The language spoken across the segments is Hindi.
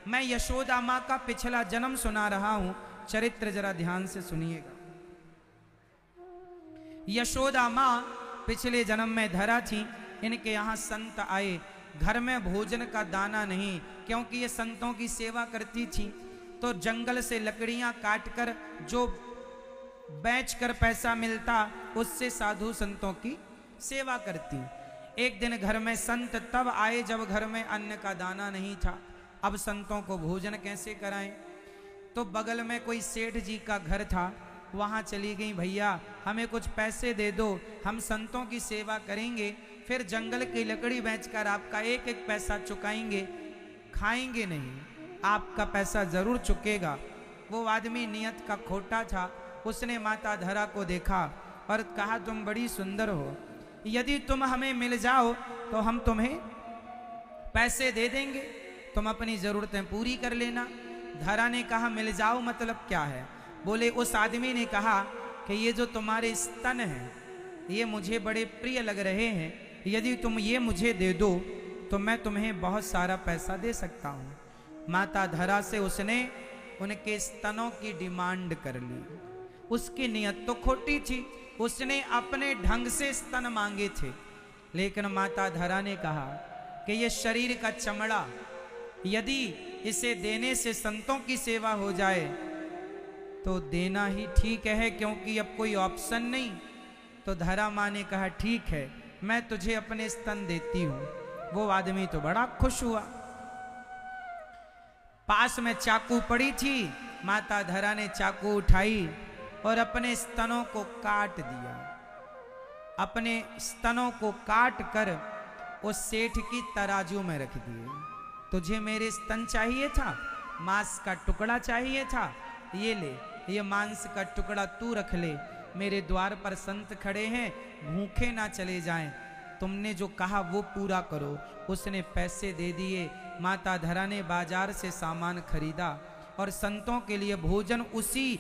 मैं यशोदा माँ का पिछला जन्म सुना रहा हूं, चरित्र जरा ध्यान से सुनिएगा। यशोदा माँ पिछले जन्म में धरा थी। इनके यहाँ संत आए, घर में भोजन का दाना नहीं, क्योंकि ये संतों की सेवा करती थी। तो जंगल से लकड़ियां काटकर जो बेचकर पैसा मिलता, उससे साधु संतों की सेवा करती। एक दिन घर में संत तब आए जब घर में अन्न का दाना नहीं था। अब संतों को भोजन कैसे कराएं? तो बगल में कोई सेठ जी का घर था, वहां चली गई, भैया हमें कुछ पैसे दे दो, हम संतों की सेवा करेंगे, फिर जंगल की लकड़ी बेचकर आपका एक एक पैसा चुकाएंगे, खाएंगे नहीं, आपका पैसा जरूर चुकेगा। वो आदमी नियत का खोटा था। उसने माता धरा को देखा और कहा, तुम बड़ी सुंदर हो, यदि तुम हमें मिल जाओ तो हम तुम्हें पैसे दे देंगे, तुम अपनी जरूरतें पूरी कर लेना। धरा ने कहा, मिल जाओ मतलब क्या है? बोले, उस आदमी ने कहा कि ये जो तुम्हारे स्तन हैं ये मुझे बड़े प्रिय लग रहे हैं, यदि तुम ये मुझे दे दो तो मैं तुम्हें बहुत सारा पैसा दे सकता हूँ। माता धरा से उसने उनके स्तनों की डिमांड कर ली। उसकी नियत तो खोटी थी, उसने अपने ढंग से स्तन मांगे थे, लेकिन माता धरा ने कहा कि ये शरीर का चमड़ा, यदि इसे देने से संतों की सेवा हो जाए तो देना ही ठीक है, क्योंकि अब कोई ऑप्शन नहीं। तो धरा माँ ने कहा, ठीक है, मैं तुझे अपने स्तन देती हूं। वो आदमी तो बड़ा खुश हुआ। पास में चाकू पड़ी थी, माता धरा ने चाकू उठाई और अपने स्तनों को काट दिया। अपने स्तनों को काट कर उस सेठ की तराजू में रख दिए। तुझे मेरे स्तन चाहिए था, मांस का टुकड़ा चाहिए था, ये ले, ये मांस का टुकड़ा तू रख ले। मेरे द्वार पर संत खड़े हैं, भूखे ना चले जाएं, तुमने जो कहा वो पूरा करो। उसने पैसे दे दिए। माता धरा ने बाजार से सामान खरीदा और संतों के लिए भोजन उसी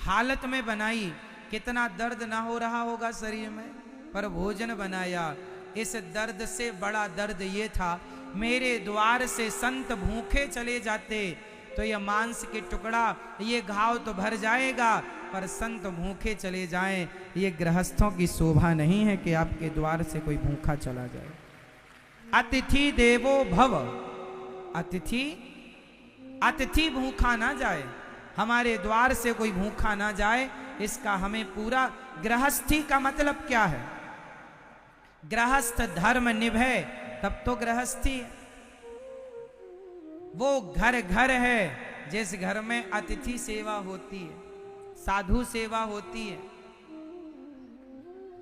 हालत में बनाई। कितना दर्द ना हो रहा होगा शरीर में, पर भोजन बनाया। इस दर्द से बड़ा दर्द ये था, मेरे द्वार से संत भूखे चले जाते तो यह मांस के टुकड़ा, ये घाव तो भर जाएगा, पर संत भूखे चले जाएं, ये गृहस्थों की शोभा नहीं है कि आपके द्वार से कोई भूखा चला जाए। अतिथि देवो भव, अतिथि भूखा ना जाए, हमारे द्वार से कोई भूखा ना जाए, इसका हमें पूरा। गृहस्थी का मतलब क्या है? गृहस्थ धर्म निभे तब तो गृहस्थी है। वो घर घर है जिस घर में अतिथि सेवा होती है, साधु सेवा होती है।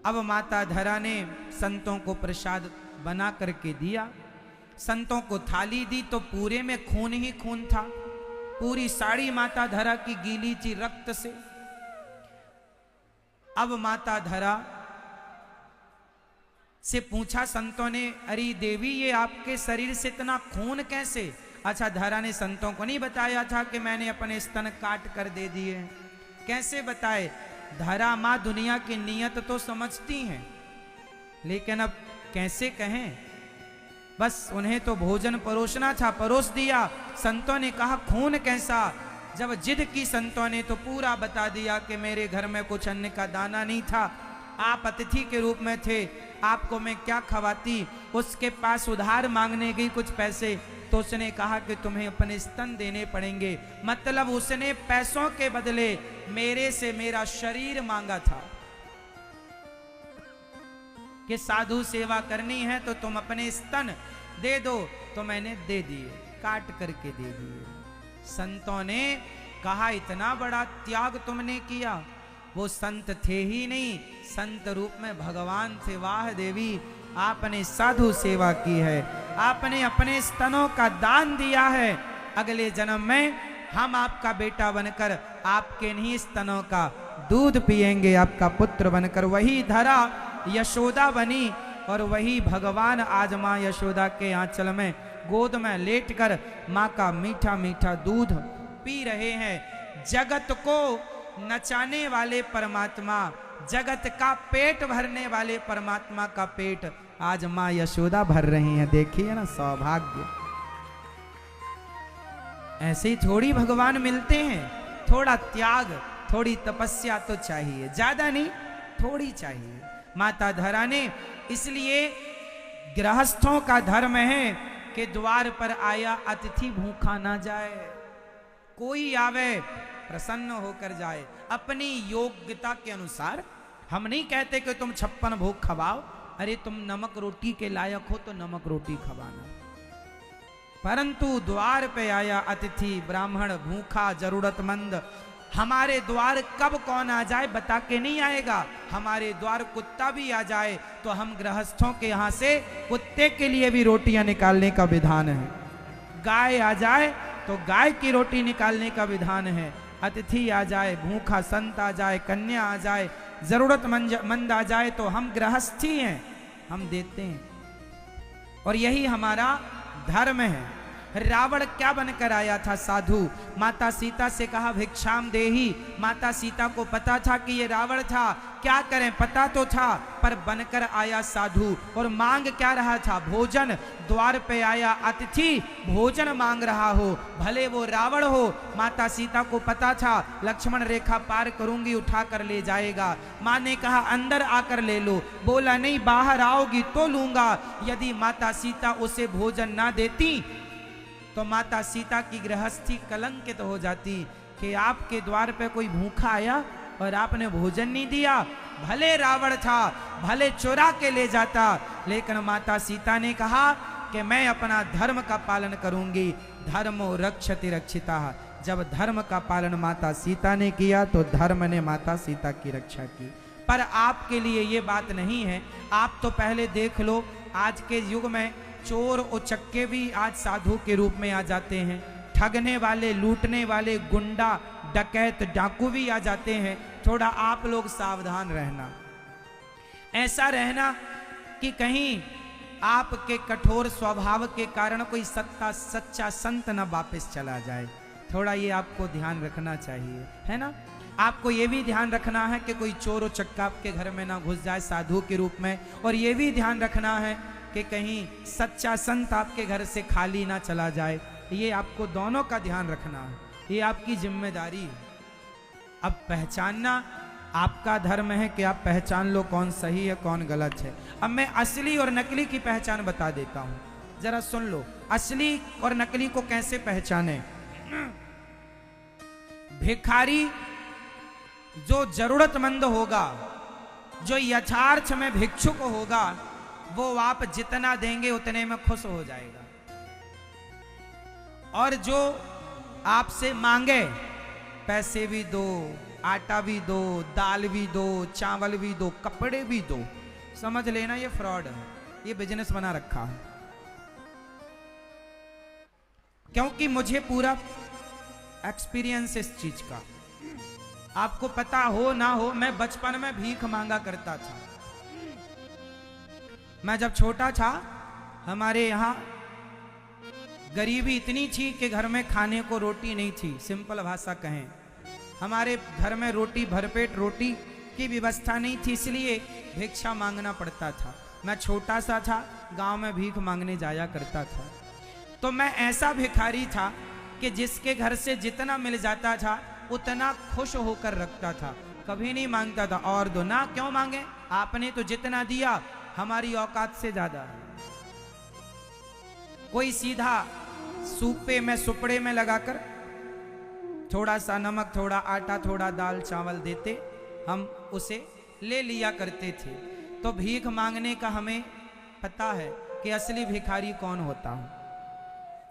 अब माता धरा ने संतों को प्रसाद बना करके दिया। संतों को थाली दी तो पूरे में खून ही खून था। पूरी साड़ी माता धरा की गीली थी रक्त से। अब माता धरा से पूछा संतों ने, अरे देवी ये आपके शरीर से इतना खून कैसे? अच्छा, धरा ने संतों को नहीं बताया था कि मैंने अपने स्तन काट कर दे दिए। कैसे बताए? धरा माँ दुनिया की नियत तो समझती हैं, लेकिन अब कैसे कहें? बस उन्हें तो भोजन परोसना था, परोस दिया। संतों ने कहा खून कैसा? जब जिद की संतों ने तो पूरा बता दिया कि मेरे घर में कुछ अन्न का दाना नहीं था, आप अतिथि के रूप में थे, आपको मैं क्या खवाती। उसके पास उधार मांगने गई कुछ पैसे, तो उसने कहा कि तुम्हें अपने स्तन देने पड़ेंगे। मतलब उसने पैसों के बदले मेरे से मेरा शरीर मांगा था कि साधु सेवा करनी है तो तुम अपने स्तन दे दो, तो मैंने दे दिए, काट करके दे दिए। संतों ने कहा इतना बड़ा त्याग तुमने किया। वो संत थे ही नहीं, संत रूप में भगवान थे। वाह देवी, आपने साधु सेवा की है, आपने अपने स्तनों का दान दिया है। अगले जन्म में हम आपका बेटा बनकर आपके नहीं स्तनों का दूध पिएंगे, आपका पुत्र बनकर। वही धरा यशोदा बनी और वही भगवान आज माँ यशोदा के आंचल में गोद में लेटकर माँ का मीठा मीठा दूध पी रहे हैं। जगत को नचाने वाले परमात्मा, जगत का पेट भरने वाले परमात्मा का पेट आज माँ यशोदा भर रही हैं। देखिए ना, सौभाग्य। ऐसे ही थोड़ी भगवान मिलते हैं, थोड़ा त्याग, थोड़ी तपस्या तो चाहिए, ज्यादा नहीं, थोड़ी चाहिए। माता धरा ने, इसलिए गृहस्थों का धर्म है कि द्वार पर आया अतिथि भूखा ना जाए, कोई आवे प्रसन्न होकर जाए अपनी योग्यता के अनुसार। हम नहीं कहते कि तुम 56 भोग खवाओ, अरे तुम नमक रोटी के लायक हो तो नमक रोटी खवाना, परंतु द्वार पे आया अतिथि ब्राह्मण भूखा जरूरतमंद, हमारे द्वार कब कौन आ जाए बता के नहीं आएगा। हमारे द्वार कुत्ता भी आ जाए तो हम गृहस्थों के यहां से कुत्ते के लिए भी रोटियां निकालने का विधान है, गाय आ जाए तो गाय की रोटी निकालने का विधान है, अतिथि आ जाए, भूखा संत आ जाए, कन्या आ जाए, जरूरतमंद आ जाए तो हम गृहस्थी हैं, हम देते हैं, और यही हमारा धर्म है। रावण क्या बनकर आया था? साधु। माता सीता से कहा भिक्षाम देही, माता सीता को पता था कि ये रावण था, क्या करें पता तो था, पर बनकर आया साधु। और मांग क्या रहा था? भोजन। द्वार पे आया अतिथि भोजन मांग रहा हो, भले वो रावण हो, माता सीता को पता था लक्ष्मण रेखा पार करूंगी उठा कर ले जाएगा। माँ ने कहा अंदर आकर ले लो, बोला नहीं बाहर आओगी तो लूंगा। यदि माता सीता उसे भोजन ना देती तो माता सीता की गृहस्थी कलंकित हो जाती कि आपके द्वार पे कोई भूखा आया और आपने भोजन नहीं दिया। भले रावण था, भले चुरा के ले जाता, लेकिन माता सीता ने कहा कि मैं अपना धर्म का पालन करूंगी। धर्मो रक्षति रक्षिता। जब धर्म का पालन माता सीता ने किया तो धर्म ने माता सीता की रक्षा की। पर आपके लिए ये बात नहीं है। आप तो पहले देख लो, आज के युग में चोर उचक्के भी आज साधु के रूप में आ जाते हैं, ठगने वाले, लूटने वाले, गुंडा, डकैत, डाकू भी आ जाते हैं। थोड़ा आप लोग सावधान रहना, ऐसा रहना कि कहीं आपके कठोर स्वभाव के कारण कोई सच्चा संत न वापस चला जाए। थोड़ा ये आपको ध्यान रखना चाहिए, है ना। आपको ये भी ध्यान रखना है कि कोई चोर उचक्का आपके घर में ना घुस जाए साधु के रूप में, और ये भी ध्यान रखना है कि कहीं सच्चा संत आपके घर से खाली ना चला जाए। ये आपको दोनों का ध्यान रखना है, ये आपकी जिम्मेदारी है। अब पहचानना आपका धर्म है कि आप पहचान लो कौन सही है कौन गलत है। अब मैं असली और नकली की पहचान बता देता हूं, जरा सुन लो। असली और नकली को कैसे पहचाने? भिखारी जो जरूरतमंद होगा, जो यथार्थ में भिक्षुक होगा, वो आप जितना देंगे उतने में खुश हो जाएगा। और जो आपसे मांगे पैसे भी दो, आटा भी दो, दाल भी दो, चावल भी दो, कपड़े भी दो, समझ लेना ये फ्रॉड है, ये बिजनेस बना रखा है। क्योंकि मुझे पूरा एक्सपीरियंस इस चीज का, आपको पता हो ना हो, मैं बचपन में भीख मांगा करता था। मैं जब छोटा था, हमारे यहाँ गरीबी इतनी थी कि घर में खाने को रोटी नहीं थी। सिंपल भाषा कहें, हमारे घर में रोटी, भरपेट रोटी की व्यवस्था नहीं थी, इसलिए भिक्षा मांगना पड़ता था। मैं छोटा सा था, गांव में भीख मांगने जाया करता था। तो मैं ऐसा भिखारी था कि जिसके घर से जितना मिल जाता था उतना खुश होकर रखता था, कभी नहीं मांगता था और दो ना। क्यों मांगे? आपने तो जितना दिया हमारी औकात से ज्यादा है। कोई सीधा सूपे में, सुपड़े में लगाकर थोड़ा सा नमक, थोड़ा आटा, थोड़ा दाल चावल देते, हम उसे ले लिया करते थे। तो भीख मांगने का हमें पता है कि असली भिखारी कौन होता है।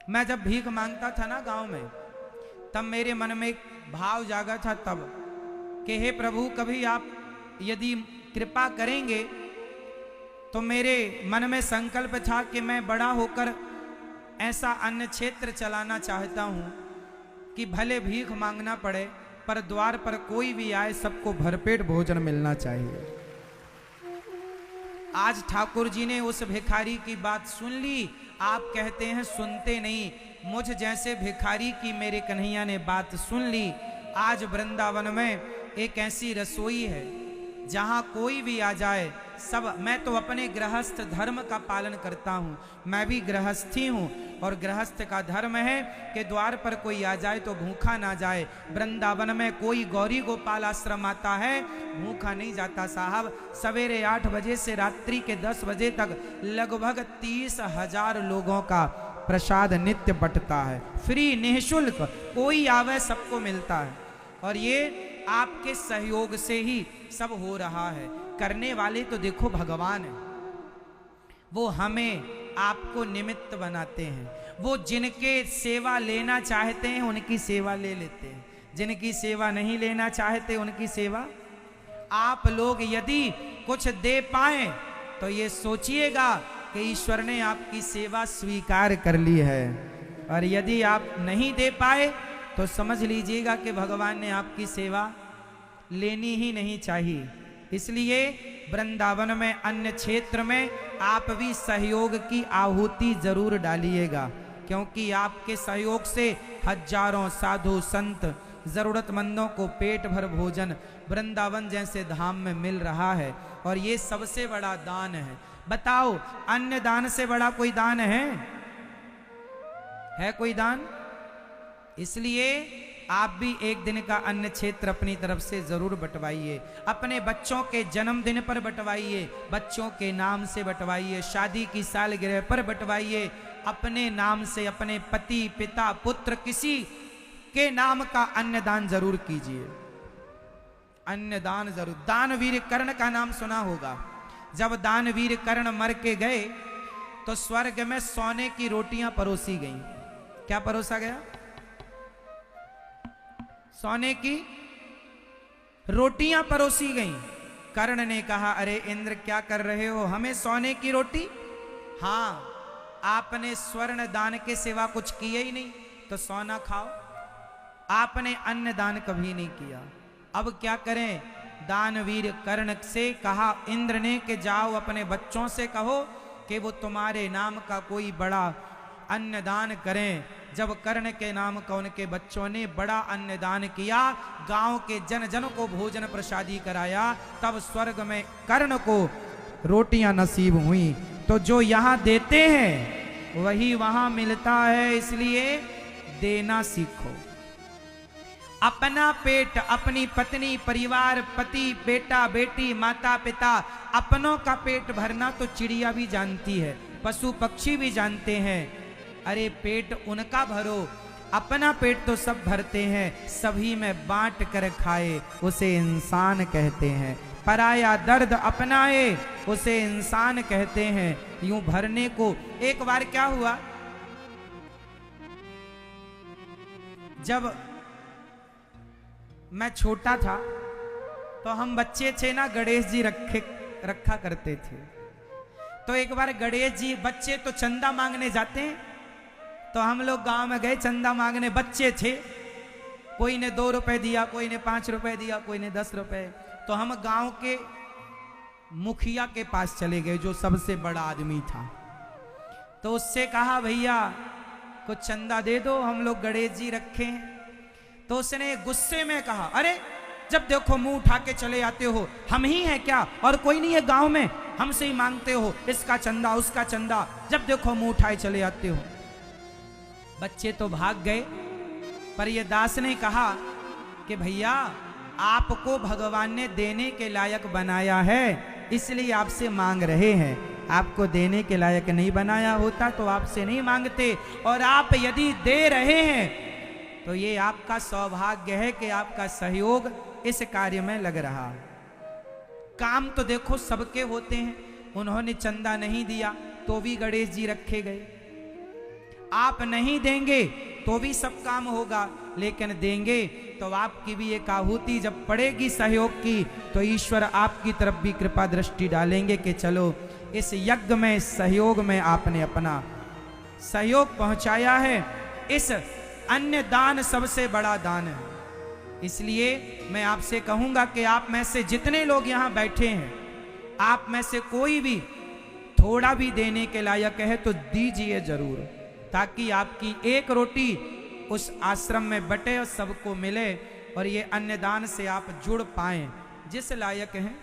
मैं जब भीख मांगता था ना गांव में, तब मेरे मन में एक भाव जागा था तब कि हे प्रभु, कभी आप यदि कृपा करेंगे तो मेरे मन में संकल्प था कि मैं बड़ा होकर ऐसा अन्न क्षेत्र चलाना चाहता हूं कि भले भीख मांगना पड़े पर द्वार पर कोई भी आए सबको भरपेट भोजन मिलना चाहिए। आज ठाकुर जी ने उस भिखारी की बात सुन ली। आप कहते हैं सुनते नहीं, मुझ जैसे भिखारी की मेरे कन्हैया ने बात सुन ली। आज वृंदावन में एक ऐसी रसोई है जहां कोई भी आ जाए सब, मैं तो अपने गृहस्थ धर्म का पालन करता हूँ, मैं भी गृहस्थी हूँ, और गृहस्थ का धर्म है कि द्वार पर कोई आ जाए तो भूखा ना जाए। वृंदावन में कोई गौरी गोपाल आश्रम आता है, भूखा नहीं जाता साहब। सवेरे 8 बजे से रात्रि के 10 बजे तक लगभग 30,000 लोगों का प्रसाद नित्य बंटता है, फ्री निःशुल्क, कोई आवे सबको मिलता है। और ये आपके सहयोग से ही सब हो रहा है। करने वाले तो देखो भगवान है, वो हमें आपको निमित्त बनाते हैं। वो जिनके सेवा लेना चाहते हैं उनकी सेवा ले लेते हैं, जिनकी सेवा नहीं लेना चाहते उनकी सेवा। आप लोग यदि कुछ दे पाए तो ये सोचिएगा कि ईश्वर ने आपकी सेवा स्वीकार कर ली है, और यदि आप नहीं दे पाए तो समझ लीजिएगा कि भगवान ने आपकी सेवा लेनी ही नहीं चाहिए। इसलिए वृंदावन में, अन्य क्षेत्र में आप भी सहयोग की आहुति जरूर डालिएगा, क्योंकि आपके सहयोग से हजारों साधु संत जरूरतमंदों को पेट भर भोजन वृंदावन जैसे धाम में मिल रहा है, और ये सबसे बड़ा दान है। बताओ, अन्य दान से बड़ा कोई दान है कोई दान? इसलिए आप भी एक दिन का अन्य क्षेत्र अपनी तरफ से जरूर बंटवाइए। अपने बच्चों के जन्मदिन पर बंटवाइए, बच्चों के नाम से बंटवाइए, शादी की सालगिरह पर बंटवाइए, अपने नाम से, अपने पति पिता पुत्र किसी के नाम का अन्नदान जरूर कीजिए। अन्नदान जरूर। दानवीर कर्ण का नाम सुना होगा। जब दानवीर कर्ण मर के गए तो स्वर्ग में सोने की रोटियां परोसी गईं। क्या परोसा गया? सोने की रोटियां परोसी गईं। कर्ण ने कहा, अरे इंद्र क्या कर रहे हो, हमें सोने की रोटी? हाँ, आपने स्वर्ण दान के सिवा कुछ किए ही नहीं, तो सोना खाओ। आपने अन्न दान कभी नहीं किया। अब क्या करें? दानवीर कर्ण से कहा इंद्र ने कि जाओ अपने बच्चों से कहो कि वो तुम्हारे नाम का कोई बड़ा अन्नदान करें। जब कर्ण के नाम का उनके बच्चों ने बड़ा अन्नदान किया, गांव के जन जन को भोजन प्रसादी कराया, तब स्वर्ग में कर्ण को रोटियां नसीब हुई। तो जो यहाँ देते हैं वही वहां मिलता है, इसलिए देना सीखो। अपना पेट, अपनी पत्नी, परिवार, पति, बेटा बेटी, माता पिता, अपनों का पेट भरना तो चिड़िया भी जानती है, पशु पक्षी भी जानते हैं। अरे पेट उनका भरो, अपना पेट तो सब भरते हैं, सभी में बांट कर खाए उसे इंसान कहते हैं। पराया दर्द अपनाए उसे इंसान कहते हैं। यूं भरने को। एक बार क्या हुआ, जब मैं छोटा था तो हम बच्चे थे ना, गणेश जी रखा करते थे। तो एक बार गणेश जी, बच्चे तो चंदा मांगने जाते हैं, तो हम लोग गांव में गए चंदा मांगने। बच्चे थे, कोई ने 2 रुपए दिया, कोई ने 5 रुपए दिया, कोई ने 10 रुपए। तो हम गांव के मुखिया के पास चले गए, जो सबसे बड़ा आदमी था। तो उससे कहा, भैया कुछ चंदा दे दो, हम लोग गणेश जी रखे हैं। तो उसने गुस्से में कहा, अरे जब देखो मुंह उठा के चले आते हो, हम ही हैं क्या और कोई नहीं है गांव में, हमसे ही मांगते हो इसका चंदा उसका चंदा, जब देखो मुंह उठाए चले आते हो। बच्चे तो भाग गए, पर ये दास ने कहा कि भैया आपको भगवान ने देने के लायक बनाया है, इसलिए आपसे मांग रहे हैं। आपको देने के लायक नहीं बनाया होता तो आपसे नहीं मांगते। और आप यदि दे रहे हैं तो ये आपका सौभाग्य है कि आपका सहयोग इस कार्य में लग रहा। काम तो देखो सबके होते हैं, उन्होंने चंदा नहीं दिया तो भी गणेश जी रखे गए। आप नहीं देंगे तो भी सब काम होगा, लेकिन देंगे तो आपकी भी एक आहुति जब पड़ेगी सहयोग की, तो ईश्वर आपकी तरफ भी कृपा दृष्टि डालेंगे कि चलो इस यज्ञ में, सहयोग में आपने अपना सहयोग पहुंचाया है। इस अन्य दान सबसे बड़ा दान है। इसलिए मैं आपसे कहूंगा कि आप में से जितने लोग यहां बैठे हैं, आप में से कोई भी थोड़ा भी देने के लायक है तो दीजिए जरूर, ताकि आपकी एक रोटी उस आश्रम में बटे और सबको मिले, और ये अन्नदान से आप जुड़ पाएं। जिस लायक हैं